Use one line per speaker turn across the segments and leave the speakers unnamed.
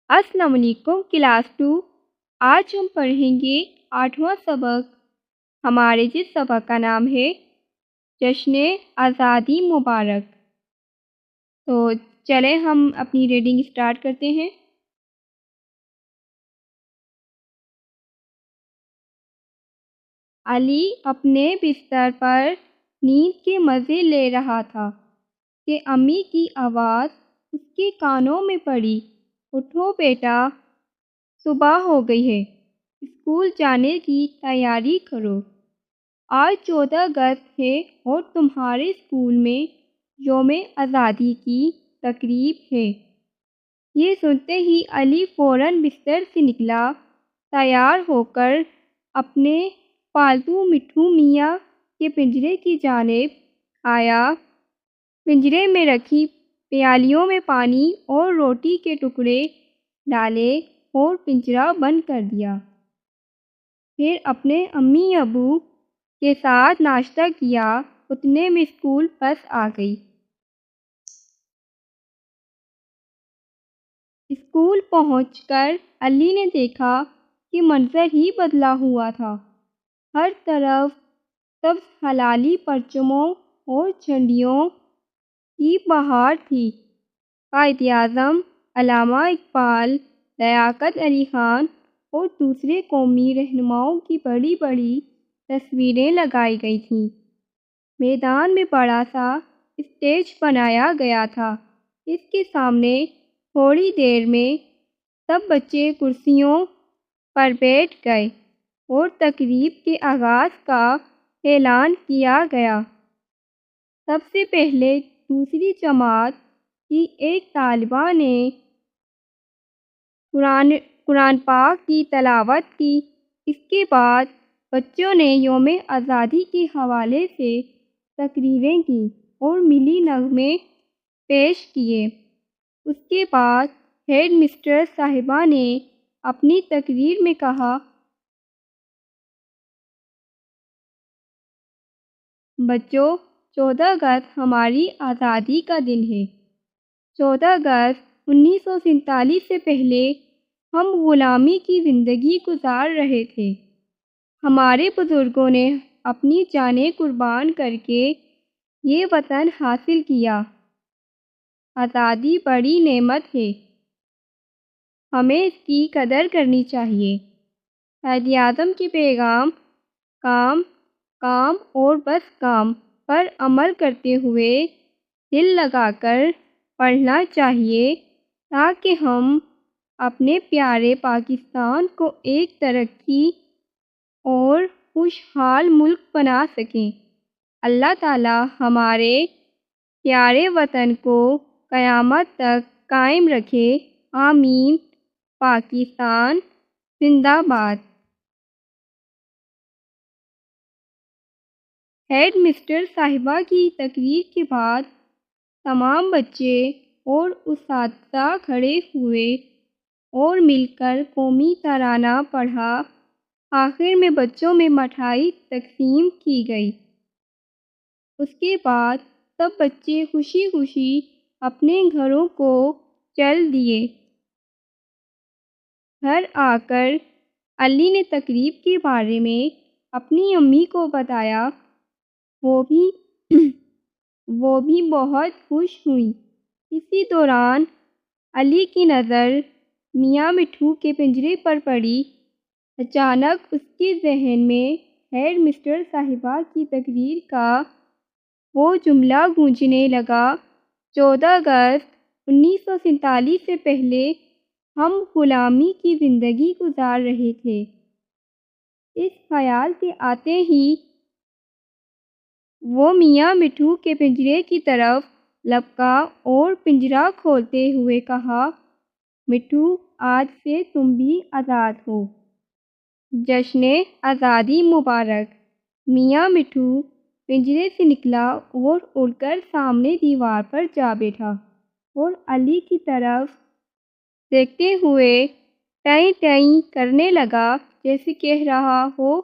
السلام علیکم کلاس 2۔ آج ہم پڑھیں گے 8واں سبق۔ ہمارے جس سبق کا نام ہے جشن آزادی مبارک۔ تو چلیں ہم اپنی ریڈنگ سٹارٹ کرتے ہیں۔ علی اپنے بستر پر نیند کے مزے لے رہا تھا کہ امی کی آواز اس کے کانوں میں پڑی، اٹھو بیٹا، صبح ہو گئی ہے، اسکول جانے کی تیاری کرو۔ آج 14 اگست ہے اور تمہارے اسکول میں یوم آزادی کی تقریب ہے۔ یہ سنتے ہی علی فوراً بستر سے نکلا، تیار ہو کر اپنے پالتو مٹھو میاں کے پنجرے کی جانب آیا۔ پنجرے میں رکھی پیالیوں میں پانی اور روٹی کے ٹکڑے ڈالے اور پنجرہ بند کر دیا۔ پھر اپنے امی ابو کے ساتھ ناشتہ کیا۔ اتنے میں اسکول بس آ گئی۔ اسکول پہنچ کر علی نے دیکھا کہ منظر ہی بدلا ہوا تھا۔ ہر طرف سبز ہلالی پرچموں اور جھنڈیوں کی بہار تھی۔ قائد اعظم، علامہ اقبال، لیاقت علی خان اور دوسرے قومی رہنماؤں کی بڑی بڑی تصویریں لگائی گئی تھیں۔ میدان میں بڑا سا اسٹیج بنایا گیا تھا۔ اس کے سامنے تھوڑی دیر میں سب بچے کرسیوں پر بیٹھ گئے اور تقریب کے آغاز کا اعلان کیا گیا۔ سب سے پہلے دوسری جماعت کی ایک طالبہ نے قرآن پاک کی تلاوت کی۔ اس کے بعد بچوں نے یوم آزادی کے حوالے سے تقریریں کیں اور ملی نغمے پیش کیے۔ اس کے بعد ہیڈ مسٹر صاحبہ نے اپنی تقریر میں کہا، بچوں، 14 اگست ہماری آزادی کا دن ہے۔ 14 اگست 1947 سے پہلے ہم غلامی کی زندگی گزار رہے تھے۔ ہمارے بزرگوں نے اپنی جانیں قربان کر کے یہ وطن حاصل کیا۔ آزادی بڑی نعمت ہے، ہمیں اس کی قدر کرنی چاہیے۔ قائد اعظم کے پیغام، کام کام اور بس کام پر عمل کرتے ہوئے دل لگا کر پڑھنا چاہیے تاکہ ہم اپنے پیارے پاکستان کو ایک ترقی اور خوشحال ملک بنا سکیں۔ اللہ تعالی ہمارے پیارے وطن کو قیامت تک قائم رکھے، آمین۔ پاکستان زندہ باد۔ ہیڈ مسٹر صاحبہ کی تقریر کے بعد تمام بچے اور اساتذہ کھڑے ہوئے اور مل کر قومی ترانہ پڑھا۔ آخر میں بچوں میں مٹھائی تقسیم کی گئی۔ اس کے بعد سب بچے خوشی خوشی اپنے گھروں کو چل دیے۔ گھر آ کر علی نے تقریب کے بارے میں اپنی امی کو بتایا۔ وہ بھی بہت خوش ہوئیں۔ اسی دوران علی کی نظر میاں مٹھو کے پنجرے پر پڑی۔ اچانک اس کے ذہن میں ہیڈ مسٹر صاحبہ کی تقریر کا وہ جملہ گونجنے لگا، 14 اگست 1947 سے پہلے ہم غلامی کی زندگی گزار رہے تھے۔ اس خیال کے آتے ہی وہ میاں مٹھو کے پنجرے کی طرف لپکا اور پنجرہ کھولتے ہوئے کہا، مٹھو، آج سے تم بھی آزاد ہو، جشن آزادی مبارک۔ میاں مٹھو پنجرے سے نکلا اور اڑ کر سامنے دیوار پر جا بیٹھا اور علی کی طرف دیکھتے ہوئے ٹیں ٹیں کرنے لگا جیسے کہہ رہا ہو،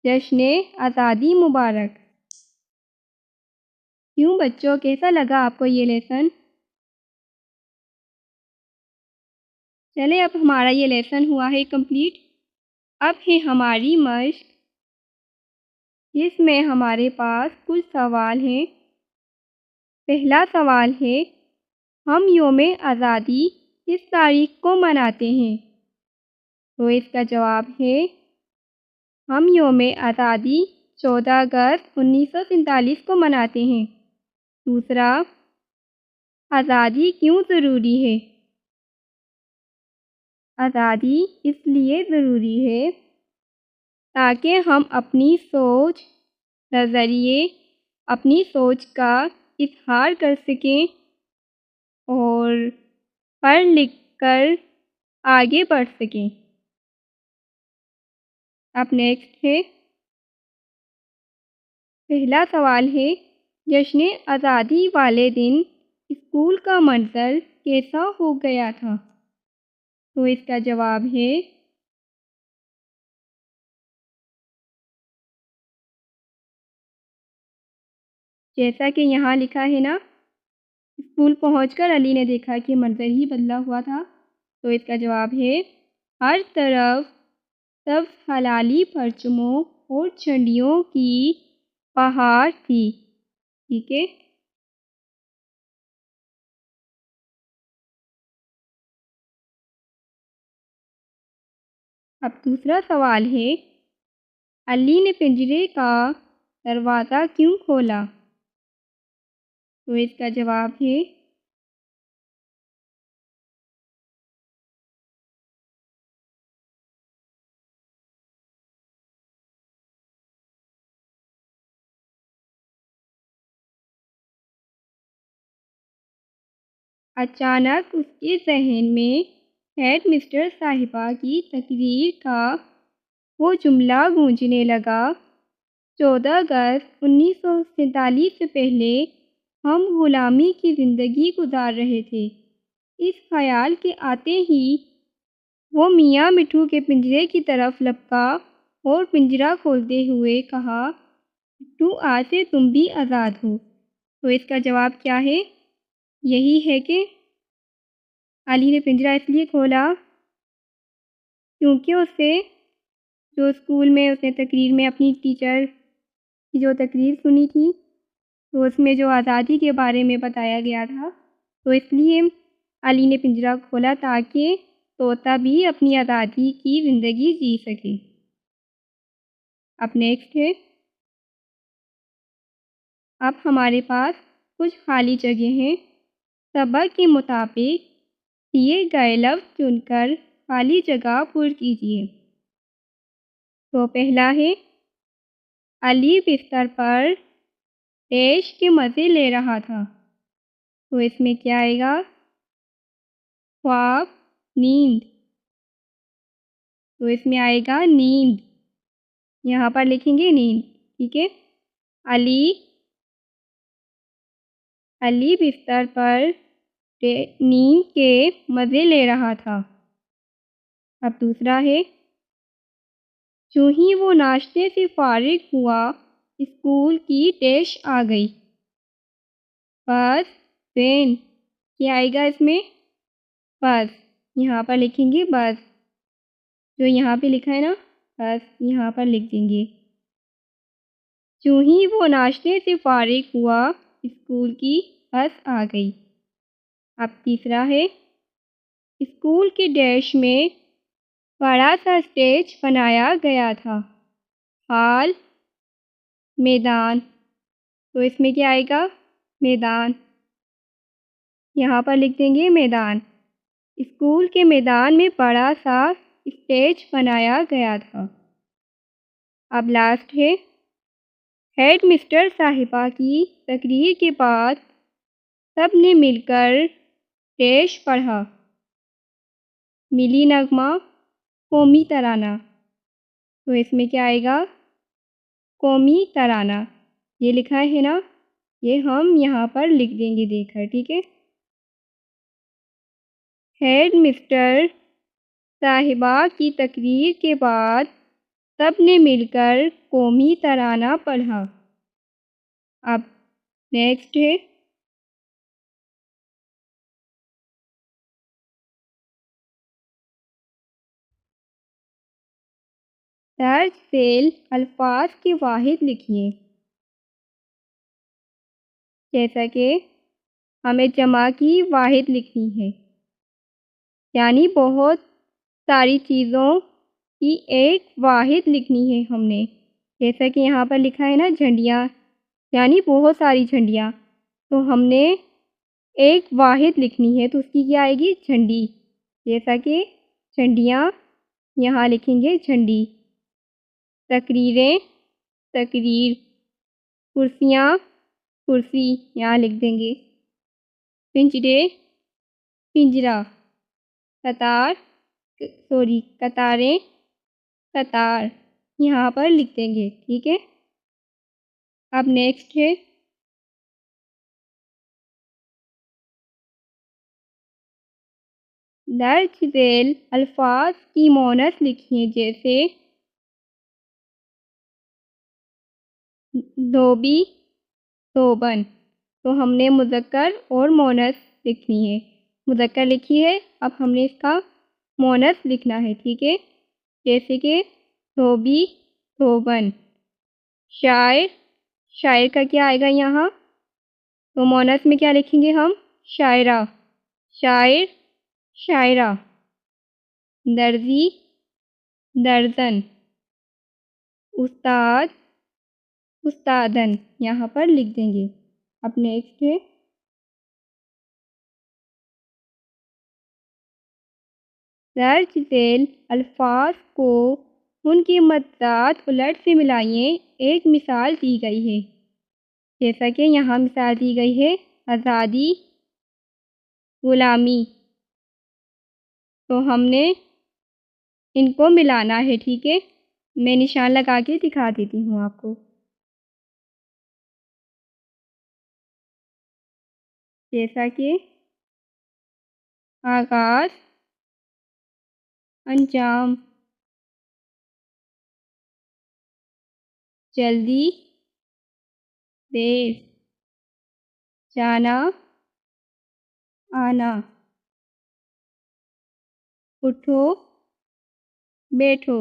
جشن آزادی مبارک۔ کیوں بچوں، کیسا لگا آپ کو یہ لیسن؟ چلے اب ہمارا یہ لیسن ہوا ہے کمپلیٹ۔ اب ہے ہماری مشق، جس میں ہمارے پاس کچھ سوال ہیں۔ پہلا سوال ہے، ہم یوم آزادی کس تاریخ کو مناتے ہیں؟ تو اس کا جواب ہے، ہم یوم آزادی 14 اگست 1947 کو مناتے ہیں۔ دوسرا، آزادی کیوں ضروری ہے؟ آزادی اس لیے ضروری ہے تاکہ ہم اپنی سوچ، نظریے، اپنی سوچ کا اظہار کر سکیں اور پڑھ لکھ کر آگے بڑھ سکیں۔ اب نیکسٹ ہے، پہلا سوال ہے، جشن آزادی والے دن اسکول کا منظر کیسا ہو گیا تھا؟ تو اس کا جواب ہے، جیسا کہ یہاں لکھا ہے نا، اسکول پہنچ کر علی نے دیکھا کہ منظر ہی بدلا ہوا تھا۔ تو اس کا جواب ہے، ہر طرف سبز ہلالی پرچموں اور جھنڈیوں کی بہار تھی۔ ٹھیک ہے، اب دوسرا سوال ہے، علی نے پنجرے کا دروازہ کیوں کھولا؟ تو اس کا جواب ہے، اچانک اس کے ذہن میں ہیڈ مسٹر صاحبہ کی تقریر کا وہ جملہ گونجنے لگا، 14 اگست 1947 سے پہلے ہم غلامی کی زندگی گزار رہے تھے۔ اس خیال کے آتے ہی وہ میاں مٹھو کے پنجرے کی طرف لپکا اور پنجرہ کھولتے ہوئے کہا، مٹھو آج سے تم بھی آزاد ہو۔ تو اس کا جواب کیا ہے؟ یہی ہے کہ علی نے پنجرہ اس لیے کھولا کیونکہ اسے جو اسکول میں اس نے تقریر میں اپنی ٹیچر کی جو تقریر سنی تھی، تو اس میں جو آزادی کے بارے میں بتایا گیا تھا، تو اس لیے علی نے پنجرہ کھولا تاکہ طوطا بھی اپنی آزادی کی زندگی جی سکے۔ اب نیکسٹ ہے، اب ہمارے پاس کچھ خالی جگہ ہیں، سبق کے مطابق دیے گئے لفظ چن کر خالی جگہ پر کیجیے۔ تو پہلا ہے، علی بستر پر ڈیش کے مزے لے رہا تھا۔ تو اس میں کیا آئے گا؟ خواب، نیند۔ تو اس میں آئے گا نیند، یہاں پر لکھیں گے نیند۔ ٹھیک ہے، علی بستر پر نیند کے مزے لے رہا تھا۔ اب دوسرا ہے، جو ہی وہ ناشتے سے فارغ ہوا اسکول کی ڈیش آ گئی۔ بس وین، کیا آئے گا اس میں؟ بس، یہاں پر لکھیں گے بس، جو یہاں پہ لکھا ہے نا بس، یہاں پر لکھ دیں گے۔ جو ہی وہ ناشتے سے فارغ ہوا اسکول کی بس آ گئی۔ اب تیسرا ہے، اسکول کی ڈیش میں بڑا سا اسٹیج بنایا گیا تھا، ہال، میدان۔ تو اس میں کیا آئے گا؟ میدان، یہاں پر لکھ دیں گے میدان۔ اسکول کے میدان میں بڑا سا اسٹیج بنایا گیا تھا۔ اب لاسٹ ہے، ہیڈ مسٹر صاحبہ کی تقریر کے بعد سب نے مل کر ڈیش پڑھا، ملی نغمہ، قومی ترانہ۔ تو اس میں کیا آئے گا؟ قومی ترانہ، یہ لکھا ہے نا، یہ ہم یہاں پر لکھ دیں گے دیکھ کر۔ ٹھیک ہے، ہیڈ مسٹر صاحبہ کی تقریر کے بعد سب نے مل کر قومی ترانہ پڑھا۔ اب نیکسٹ ہے، درج ذیل الفاظ کے واحد لکھیے۔ جیسا کہ ہمیں جمع کی واحد لکھنی ہے، یعنی بہت ساری چیزوں کی ایک واحد لکھنی ہے ہم نے۔ جیسا کہ یہاں پر لکھا ہے نا جھنڈیاں، یعنی بہت ساری جھنڈیاں، تو ہم نے ایک واحد لکھنی ہے، تو اس کی کیا آئے گی؟ جھنڈی۔ جیسا کہ جھنڈیاں، یہاں لکھیں گے جھنڈی۔ تقریریں، تقریر۔ کرسیاں، کرسی، یہاں لکھ دیں گے۔ پنجرے، پنجرا۔ قطاریں، قطار، یہاں پر لکھ دیں گے، ٹھیک ہے۔ اب نیکسٹ ہے درج ذیل الفاظ کی مونث لکھیے۔ جیسے دھوبی، دھوبن، تو ہم نے مذکر اور مونث لکھنی ہے۔ مذکر لکھی ہے، اب ہم نے اس کا مونث لکھنا ہے، ٹھیک ہے۔ جیسے کہ دھوبی، دھوبن۔ شاعر، شاعر کا کیا آئے گا یہاں؟ تو مونث میں کیا لکھیں گے ہم؟ شاعرہ، شاعر، شاعرہ۔ درزی، درزن۔ استاد، استادن، یہاں پر لکھ دیں گے۔ اب نیکسٹ ہے درج ذیل الفاظ کو ان کی مدات الٹ سے ملائیں۔ ایک مثال دی گئی ہے، جیسا کہ یہاں مثال دی گئی ہے آزادی، غلامی، تو ہم نے ان کو ملانا ہے، ٹھیک ہے۔ میں نشان لگا کے دکھا دیتی ہوں آپ کو۔ جیسا کہ آغاز، انجام، جلدی، دیر، جانا، آنا، اٹھو، بیٹھو،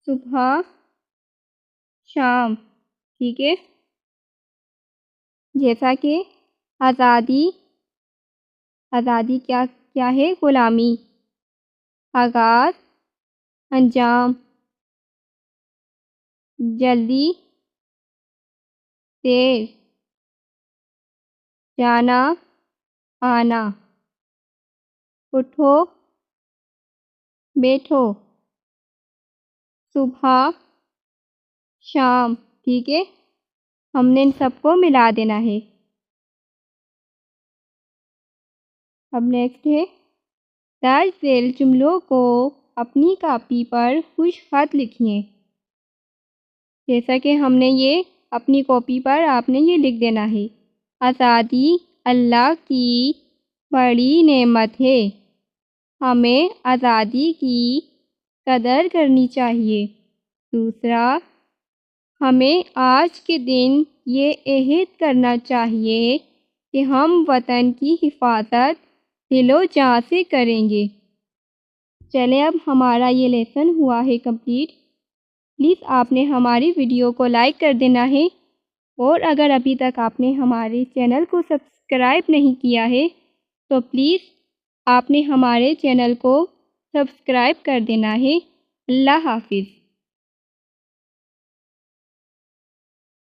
صبح، شام، ٹھیک ہے۔ جیسا کہ آزادی، آزادی کیا ہے؟ غلامی۔ آغاز، انجام، جلدی، دیر، جانا، آنا، اٹھو، بیٹھو، صبح، شام، ٹھیک ہے۔ ہم نے ان سب کو ملا دینا ہے۔ اب نیکسٹ ہے درج ذیل جملوں کو اپنی کاپی پر خوش خط لکھیے۔ جیسا کہ ہم نے یہ اپنی کاپی پر آپ نے یہ لکھ دینا ہے۔ آزادی اللہ کی بڑی نعمت ہے، ہمیں آزادی کی قدر کرنی چاہیے۔ دوسرا، ہمیں آج کے دن یہ عہد کرنا چاہیے کہ ہم وطن کی حفاظت دل و جان سے کریں گے۔ چلیں اب ہمارا یہ لیسن ہوا ہے کمپلیٹ۔ پلیز آپ نے ہماری ویڈیو کو لائک کر دینا ہے، اور اگر ابھی تک آپ نے ہمارے چینل کو سبسکرائب نہیں کیا ہے تو پلیز آپ نے ہمارے چینل کو سبسکرائب کر دینا ہے۔ اللہ حافظ۔